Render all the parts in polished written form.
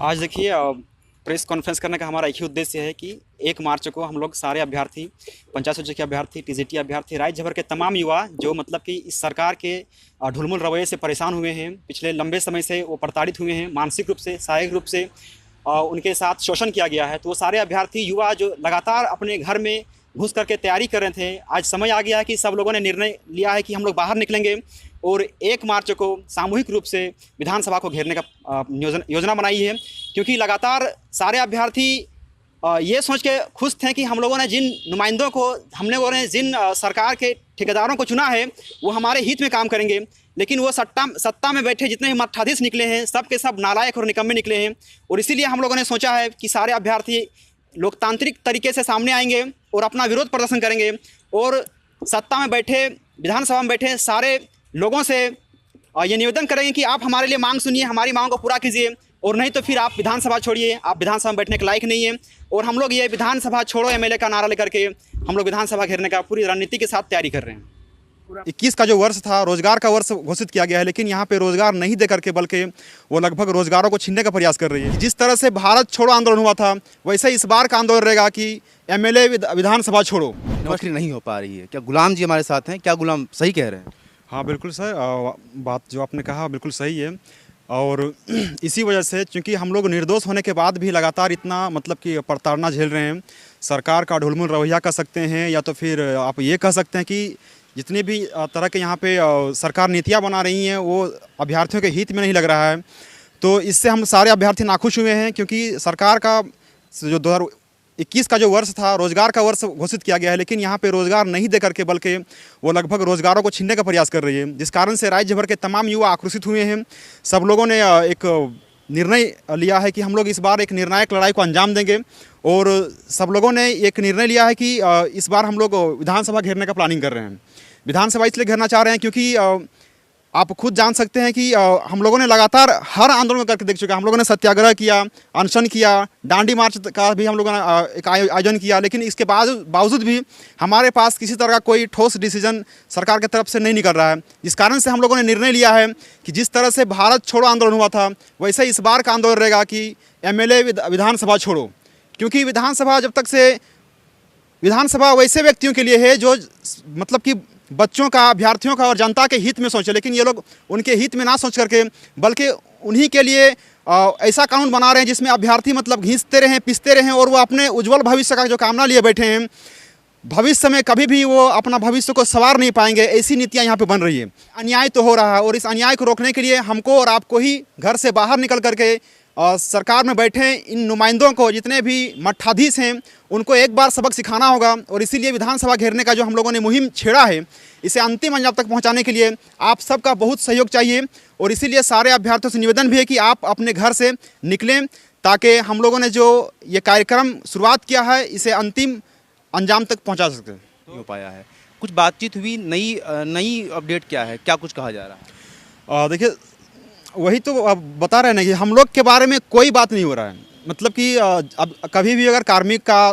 आज देखिए press conference करने का हमारा एक ही उद्देश्य है कि 1 मार्च को हम लोग सारे अभ्यर्थी, पंचायत सचिव के अभ्यर्थी, टीजीटी अभ्यर्थी, राज्य भर के तमाम युवा जो मतलब कि इस सरकार के ढुलमुल रवैये से परेशान हुए हैं, पिछले लंबे समय से वो प्रताड़ित हुए हैं, मानसिक रूप से, शारीरिक रूप से उनके साथ शोषण किया गया है। तो वो सारे अभ्यर्थी युवा जो लगातार अपने घर में घुस करके तैयारी कर रहे थे, आज समय आ गया है कि सब लोगों ने निर्णय लिया है कि हम लोग बाहर निकलेंगे और 1 मार्च को सामूहिक रूप से विधानसभा को घेरने का योजना बनाई है। क्योंकि लगातार सारे अभ्यर्थी ये सोच के खुश थे कि हम लोगों ने जिन नुमाइंदों को, हम लोगों ने जिन सरकार के ठेकेदारों को चुना है वो हमारे हित में काम करेंगे, लेकिन वो सत्ता में बैठे जितने भी मठाधीश निकले हैं सब के सब नालायक और निकम्मे निकले हैं। और इसीलिए हम लोगों ने सोचा है कि सारे अभ्यर्थी लोकतांत्रिक तरीके से सामने आएंगे और अपना विरोध प्रदर्शन करेंगे और सत्ता में बैठे, विधानसभा में बैठे सारे लोगों से ये निवेदन करेंगे कि आप हमारे लिए मांग सुनिए, हमारी मांग को पूरा कीजिए, और नहीं तो फिर आप विधानसभा छोड़िए, आप विधानसभा में बैठने के लायक नहीं है। और हम लोग ये विधानसभा छोड़ो एमएलए का नारा लेकर के हम लोग विधानसभा घेरने का पूरी रणनीति के साथ तैयारी कर रहे हैं। 21 का जो वर्ष था रोजगार का वर्ष घोषित किया गया है, लेकिन यहाँ पे रोजगार नहीं दे करके बल्कि वो लगभग रोजगारों को छीनने का प्रयास कर रही है। जिस तरह से भारत छोड़ो आंदोलन हुआ था वैसे इस बार का आंदोलन रहेगा कि एमएलए विधानसभा छोड़ो। नौकरी नहीं हो पा रही है। क्या गुलाम जी हमारे साथ हैं? क्या गुलाम सही कह रहे हैं? हाँ बिल्कुल सर, बात जो आपने कहा बिल्कुल सही है। और इसी वजह से चूँकि हम लोग निर्दोष होने के बाद भी लगातार इतना मतलब कि प्रताड़ना झेल रहे हैं, सरकार का ढुलमुल रवैया कह सकते हैं, या तो फिर आप ये कह सकते हैं कि जितनी भी तरह के यहाँ पे सरकार नीतियाँ बना रही हैं वो अभ्यर्थियों के हित में नहीं लग रहा है। तो इससे हम सारे अभ्यर्थी नाखुश हुए हैं, क्योंकि सरकार का जो 2021 का जो वर्ष था रोजगार का वर्ष घोषित किया गया है, लेकिन यहाँ पे रोजगार नहीं दे करके बल्कि वो लगभग रोजगारों को छीनने का प्रयास कर रही है, जिस कारण से राज्य भर के तमाम युवा आक्रोशित हुए हैं। सब लोगों ने एक निर्णय लिया है कि हम लोग इस बार एक निर्णायक लड़ाई को अंजाम देंगे, और सब लोगों ने एक निर्णय लिया है कि इस बार हम लोग विधानसभा घेरने का प्लानिंग कर रहे हैं। विधानसभा इसलिए घेरना चाह रहे हैं क्योंकि आप खुद जान सकते हैं कि हम लोगों ने लगातार हर आंदोलन करके देख चुके हैं। हम लोगों ने सत्याग्रह किया, अनशन किया, डांडी मार्च का भी हम लोगों ने एक आयोजन किया, लेकिन इसके बावजूद भी हमारे पास किसी तरह का कोई ठोस डिसीजन सरकार की तरफ से नहीं निकल रहा है। जिस कारण से हम लोगों ने निर्णय लिया है कि जिस तरह से भारत छोड़ो आंदोलन हुआ था वैसे इस बार का आंदोलन रहेगा कि एमएलए विधानसभा छोड़ो। क्योंकि विधानसभा वैसे व्यक्तियों के लिए है जो मतलब कि बच्चों का, अभ्यर्थियों का और जनता के हित में सोचे, लेकिन ये लोग उनके हित में ना सोच करके बल्कि उन्हीं के लिए ऐसा कानून बना रहे हैं जिसमें अभ्यर्थी मतलब घिसते रहें, पिसते रहें, और वो अपने उज्जवल भविष्य का जो कामना लिए बैठे हैं, भविष्य में कभी भी वो अपना भविष्य को संवार नहीं पाएंगे। ऐसी नीतियाँ यहाँ पे बन रही है। अन्याय तो हो रहा है, और इस अन्याय को रोकने के लिए हमको और आपको ही घर से बाहर निकल करके सरकार में बैठे इन नुमाइंदों को, जितने भी मठाधीश हैं, उनको एक बार सबक सिखाना होगा। और इसीलिए विधानसभा घेरने का जो हम लोगों ने मुहिम छेड़ा है, इसे अंतिम अंजाम तक पहुंचाने के लिए आप सबका बहुत सहयोग चाहिए। और इसीलिए सारे अभ्यर्थियों से निवेदन भी है कि आप अपने घर से निकलें, ताकि हम लोगों ने जो ये कार्यक्रम शुरुआत किया है इसे अंतिम अंजाम तक पहुँचा सकें। नहीं हो पाया है। कुछ बातचीत हुई? नई अपडेट क्या है? क्या कुछ कहा जा रहा है? देखिए, वही तो अब बता रहे हैं ना कि हम लोग के बारे में कोई बात नहीं हो रहा है। मतलब कि अब कभी भी अगर कार्मिक का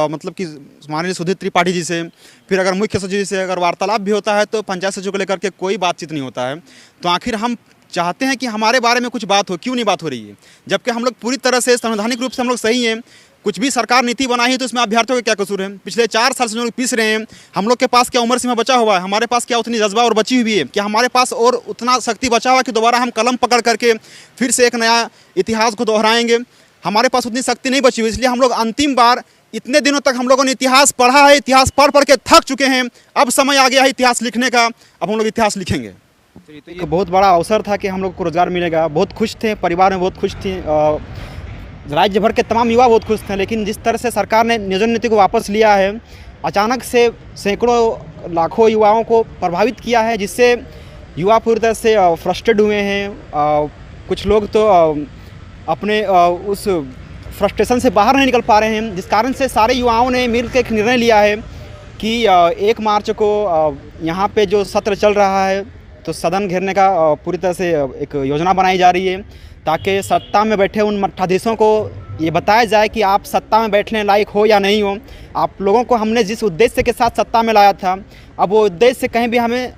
मतलब कि माननीय सुधीर त्रिपाठी जी से, फिर अगर मुख्य सचिव जी से अगर वार्तालाप भी होता है तो पंचायत सचिव को लेकर के कोई बातचीत नहीं होता है। तो आखिर हम चाहते हैं कि हमारे बारे में कुछ बात हो, क्यों नहीं बात हो रही है? जबकि हम लोग पूरी तरह से संवैधानिक रूप से हम लोग सही हैं। कुछ भी सरकार नीति बनाई है तो उसमें अभ्यर्थियों का क्या कसूर है? पिछले 4 साल से जो लोग पीस रहे हैं, हम लोग के पास क्या उम्र सीमा बचा हुआ है? हमारे पास क्या उतनी जज्बा और बची हुई है? क्या हमारे पास और उतना शक्ति बचा हुआ है कि दोबारा हम कलम पकड़ करके फिर से एक नया इतिहास को दोहराएंगे? हमारे पास उतनी शक्ति नहीं बची हुई। इसलिए हम लोग अंतिम बार, इतने दिनों तक हम लोगों ने इतिहास पढ़ा है, इतिहास पढ़ के थक चुके हैं। अब समय आ गया है इतिहास लिखने का। अब हम लोग इतिहास लिखेंगे। तो ये बहुत बड़ा अवसर था कि हम लोग को रोजगार मिलेगा। बहुत खुश थे, परिवार में बहुत खुश थी, राज्य भर के तमाम युवा बहुत खुश थे। लेकिन जिस तरह से सरकार ने नियोजन नीति को वापस लिया है, अचानक से सैकड़ों लाखों युवाओं को प्रभावित किया है, जिससे युवा पूरी तरह से फ्रस्ट्रेट हुए हैं। कुछ लोग तो अपने उस फ्रस्ट्रेशन से बाहर नहीं निकल पा रहे हैं, जिस कारण से सारे युवाओं ने मिलकर एक निर्णय लिया है कि 1 मार्च को यहाँ पे जो सत्र चल रहा है तो सदन घेरने का पूरी तरह से एक योजना बनाई जा रही है, ताकि सत्ता में बैठे उन मठाधीशों को ये बताया जाए कि आप सत्ता में बैठने लायक हो या नहीं हो। आप लोगों को हमने जिस उद्देश्य के साथ सत्ता में लाया था, अब वो उद्देश्य कहीं भी हमें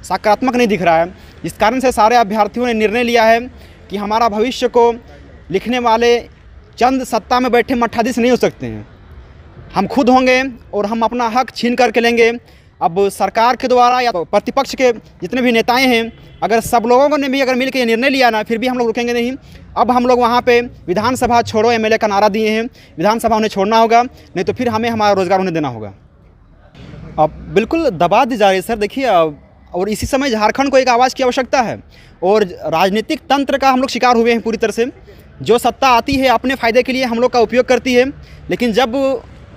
सकारात्मक नहीं दिख रहा है। इस कारण से सारे अभ्यर्थियों ने निर्णय लिया है कि हमारा भविष्य को लिखने वाले चंद सत्ता में बैठे मठाधीश नहीं हो सकते हैं। हम खुद होंगे और हम अपना हक छीन करके लेंगे। अब सरकार के द्वारा या प्रतिपक्ष के जितने भी नेताएं हैं, अगर सब लोगों ने भी अगर मिल के ये निर्णय लिया ना, फिर भी हम लोग रुकेंगे नहीं। अब हम लोग वहाँ पे विधानसभा छोड़ो एमएलए का नारा दिए हैं, विधानसभा उन्हें छोड़ना होगा, नहीं तो फिर हमें हमारा रोज़गार उन्हें देना होगा। अब बिल्कुल दबा दी जा रही है सर। देखिए, और इसी समय झारखंड को एक आवाज़ की आवश्यकता है और राजनीतिक तंत्र का हम लोग शिकार हुए हैं पूरी तरह से। जो सत्ता आती है अपने फ़ायदे के लिए हम लोग का उपयोग करती है, लेकिन जब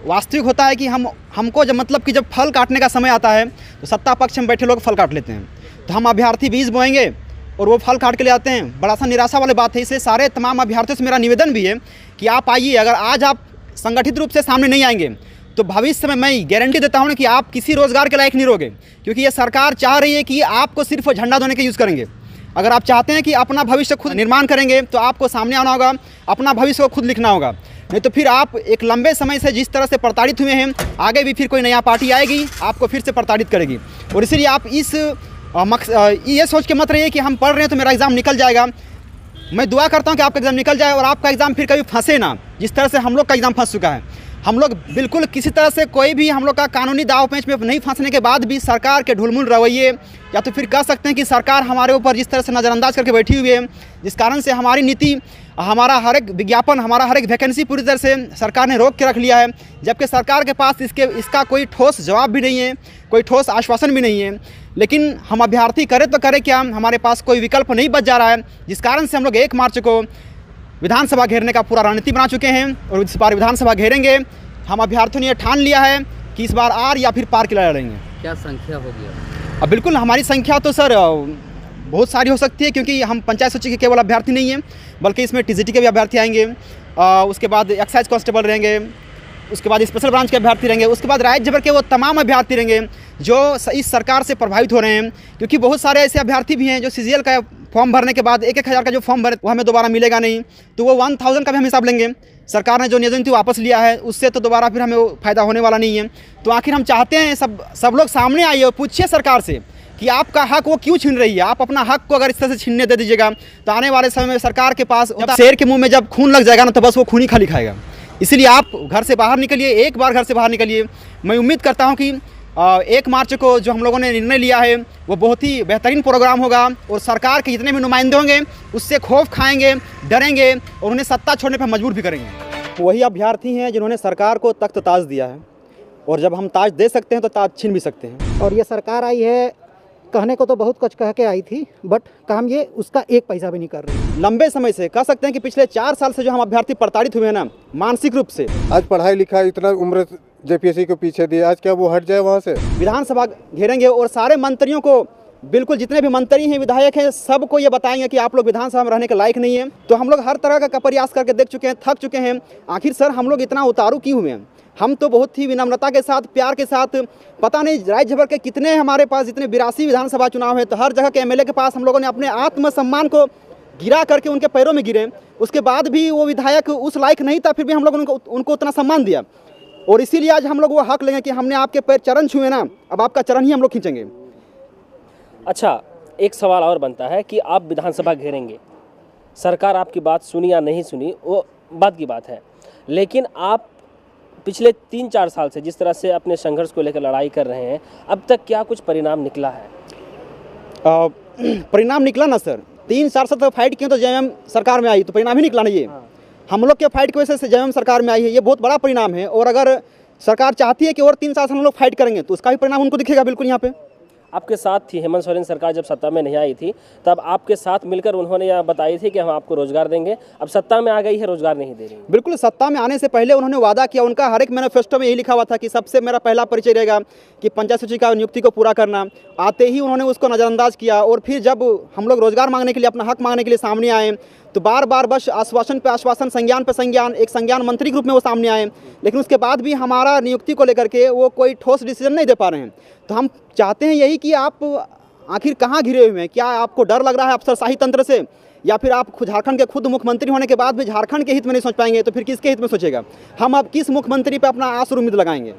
वास्तविक होता है कि हमको जब मतलब कि जब फल काटने का समय आता है तो सत्ता पक्ष में बैठे लोग फल काट लेते हैं। तो हम अभ्यर्थी बीज बोएंगे और वो फल काट के ले आते हैं। बड़ा सा निराशा वाली बात है। इससे सारे तमाम अभ्यर्थियों से मेरा निवेदन भी है कि आप आइए। अगर आज आप संगठित रूप से सामने नहीं आएंगे तो भविष्य में मैं गारंटी देता हूँ कि आप किसी रोज़गार के लायक नहीं रहोगे, क्योंकि ये सरकार चाह रही है कि आपको सिर्फ झंडा देने के यूज़ करेंगे। अगर आप चाहते हैं कि अपना भविष्य खुद निर्माण करेंगे तो आपको सामने आना होगा, अपना भविष्य को खुद लिखना होगा, नहीं तो फिर आप एक लंबे समय से जिस तरह से प्रताड़ित हुए हैं, आगे भी फिर कोई नया पार्टी आएगी आपको फिर से प्रताड़ित करेगी। और इसीलिए आप ये सोच के मत रहिए कि हम पढ़ रहे हैं तो मेरा एग्ज़ाम निकल जाएगा। मैं दुआ करता हूँ कि आपका एग्ज़ाम निकल जाए और आपका एग्ज़ाम फिर कभी फंसे ना, जिस तरह से हम लोग का एग्ज़ाम फंस चुका है। हम लोग बिल्कुल किसी तरह से कोई भी हम लोग का कानूनी दाव पेंच में नहीं फंसने के बाद भी सरकार के ढुलमुल रवैये, या तो फिर कह सकते हैं कि सरकार हमारे ऊपर जिस तरह से नज़रअंदाज करके बैठी हुई है, जिस कारण से हमारी नीति, हमारा हर एक विज्ञापन, हमारा हर एक वैकेंसी पूरी तरह से सरकार ने रोक के रख लिया है, जबकि सरकार के पास इसका कोई ठोस जवाब भी नहीं है, कोई ठोस आश्वासन भी नहीं है। लेकिन हम अभ्यर्थी करें तो करें क्या, हमारे पास कोई विकल्प नहीं बच जा रहा है, जिस कारण से हम लोग 1 मार्च को विधानसभा घेरने का पूरा रणनीति बना चुके हैं और इस बार विधानसभा घेरेंगे। हम अभ्यर्थियों ने यह ठान लिया है कि इस बार आर या फिर पार की लड़ाई लड़ेंगे। क्या संख्या होगी? अब बिल्कुल हमारी संख्या तो सर बहुत सारी हो सकती है, क्योंकि हम पंचायत सचिव के केवल अभ्यर्थी नहीं हैं, बल्कि इसमें टीजीटी के भी अभ्यर्थी आएंगे, उसके बाद एक्साइज कांस्टेबल रहेंगे, उसके बाद स्पेशल ब्रांच के अभ्यर्थी रहेंगे, उसके बाद राज्य भर के वो तमाम अभ्यर्थी रहेंगे जो इस सरकार से प्रभावित हो रहे हैं। क्योंकि बहुत सारे ऐसे अभ्यर्थी भी हैं जो सीजीएल का फॉर्म भरने के बाद 1-1 हज़ार का जो फॉर्म भरे वो हमें दोबारा मिलेगा नहीं, तो वो 1000 का भी हम हिसाब लेंगे। सरकार ने जो नियोजन वापस लिया है उससे तो दोबारा फिर हमें फ़ायदा होने वाला नहीं है। तो आखिर हम चाहते हैं सब लोग सामने आइए और पूछिए सरकार से कि आपका हक वो क्यों छीन रही है। आप अपना हक को अगर इस तरह से छीनने दे दीजिएगा तो आने वाले समय में सरकार के पास शेर के मुंह में जब खून लग जाएगा ना, तो बस वो खून ही खाली खाएगा। इसीलिए आप घर से बाहर निकलिए, एक बार घर से बाहर निकलिए। मैं उम्मीद करता हूँ कि 1 मार्च को जो हम लोगों ने निर्णय लिया है वो बहुत ही बेहतरीन प्रोग्राम होगा और सरकार के जितने भी नुमाइंदे होंगे उससे खौफ खाएंगे, डरेंगे और उन्हें सत्ता छोड़ने पर मजबूर भी करेंगे। वही अभ्यर्थी हैं जिन्होंने सरकार को तख्त ताज दिया है, और जब हम ताज दे सकते हैं तो ताज छीन भी सकते हैं। और ये सरकार आई है, कहने को तो बहुत कुछ कह के आई थी, बट काम ये उसका 1 पैसा भी नहीं कर रही। लंबे समय से कह सकते हैं कि पिछले 4 साल से जो हम अभ्यर्थी प्रताड़ित हुए हैं ना, मानसिक रूप से। आज पढ़ाई लिखाई इतना उम्र जेपीएससी को पीछे दिया, आज क्या वो हट जाए वहाँ से? विधानसभा घेरेंगे और सारे मंत्रियों को, बिल्कुल जितने भी मंत्री हैं, विधायक हैं, सबको ये बताएंगे कि आप लोग विधानसभा में रहने के लायक नहीं है। तो हम लोग हर तरह का प्रयास करके देख चुके हैं, थक चुके हैं। आखिर सर हम लोग इतना उतारू क्यों हुए हैं? हम तो बहुत ही विनम्रता के साथ, प्यार के साथ, पता नहीं राज्य भर के कितने हमारे पास जितने 82 विधानसभा चुनाव है, तो हर जगह के एमएलए के पास हम लोगों ने अपने आत्मसम्मान को गिरा करके उनके पैरों में गिरे। उसके बाद भी वो विधायक उस लायक नहीं था, फिर भी हम लोग उनको उतना सम्मान दिया। और इसीलिए आज हम लोग वो हक लेंगे कि हमने आपके पैर चरण छुए ना, अब आपका चरण ही हम लोग खींचेंगे। अच्छा, एक सवाल और बनता है कि आप विधानसभा घेरेंगे, सरकार आपकी बात सुनी या नहीं सुनी वो बात की बात है, लेकिन आप पिछले 3-4 साल से जिस तरह से अपने संघर्ष को लेकर लड़ाई कर रहे हैं, अब तक क्या कुछ परिणाम निकला है? परिणाम निकला ना सर, 3-4 साल तक फाइट किए तो जेएमएम सरकार में आई, तो परिणाम ही निकला ना। ये हम लोग के फाइट की वजह से जेएमएम सरकार में आई है, ये बहुत बड़ा परिणाम है। और अगर सरकार चाहती है कि और 3 साल से हम लोग फाइट करेंगे तो उसका भी परिणाम उनको दिखेगा बिल्कुल। यहाँ पे आपके साथ थी हेमंत सोरेन सरकार, जब सत्ता में नहीं आई थी तब आपके साथ मिलकर उन्होंने यह बताई थी कि हम आपको रोजगार देंगे। अब सत्ता में आ गई है, रोजगार नहीं दे रही। बिल्कुल, सत्ता में आने से पहले उन्होंने वादा किया, उनका हर एक मैनिफेस्टो में यही लिखा हुआ था कि सबसे मेरा पहला परिचय रहेगा कि पंचायत सचिव का नियुक्ति को पूरा करना। आते ही उन्होंने उसको नज़रअंदाज किया और फिर जब हम लोग रोजगार मांगने के लिए, अपना हक मांगने के लिए सामने आए तो बार बार बस आश्वासन पे आश्वासन, संज्ञान पे संज्ञान, एक संज्ञान मंत्री के रूप में वो सामने आए, लेकिन उसके बाद भी हमारा नियुक्ति को लेकर के वो कोई ठोस डिसीजन नहीं दे पा रहे हैं। तो हम चाहते हैं यही कि आप आखिर कहाँ घिरे हुए हैं? क्या आपको डर लग रहा है अफसरशाही तंत्र से, या फिर आप झारखंड के खुद मुख्यमंत्री होने के बाद भी झारखंड के हित में नहीं सोच पाएंगे तो फिर किसके हित में सोचेगा? हम अब किस मुख्यमंत्री पे अपना आस और उम्मीद लगाएंगे?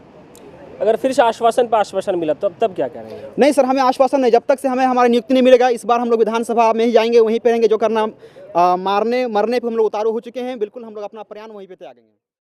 अगर फिर से आश्वासन पर आश्वासन मिला तब क्या करेंगे? नहीं सर, हमें आश्वासन नहीं, जब तक से हमें हमारा नियुक्ति नहीं मिलेगा। इस बार हम लोग विधानसभा में ही जाएंगे, वहीं पे रहेंगे, जो करना मारने मरने पे हम लोग उतारू हो चुके हैं। बिल्कुल हम लोग अपना प्रयाण वहीं पे त्यागेंगे।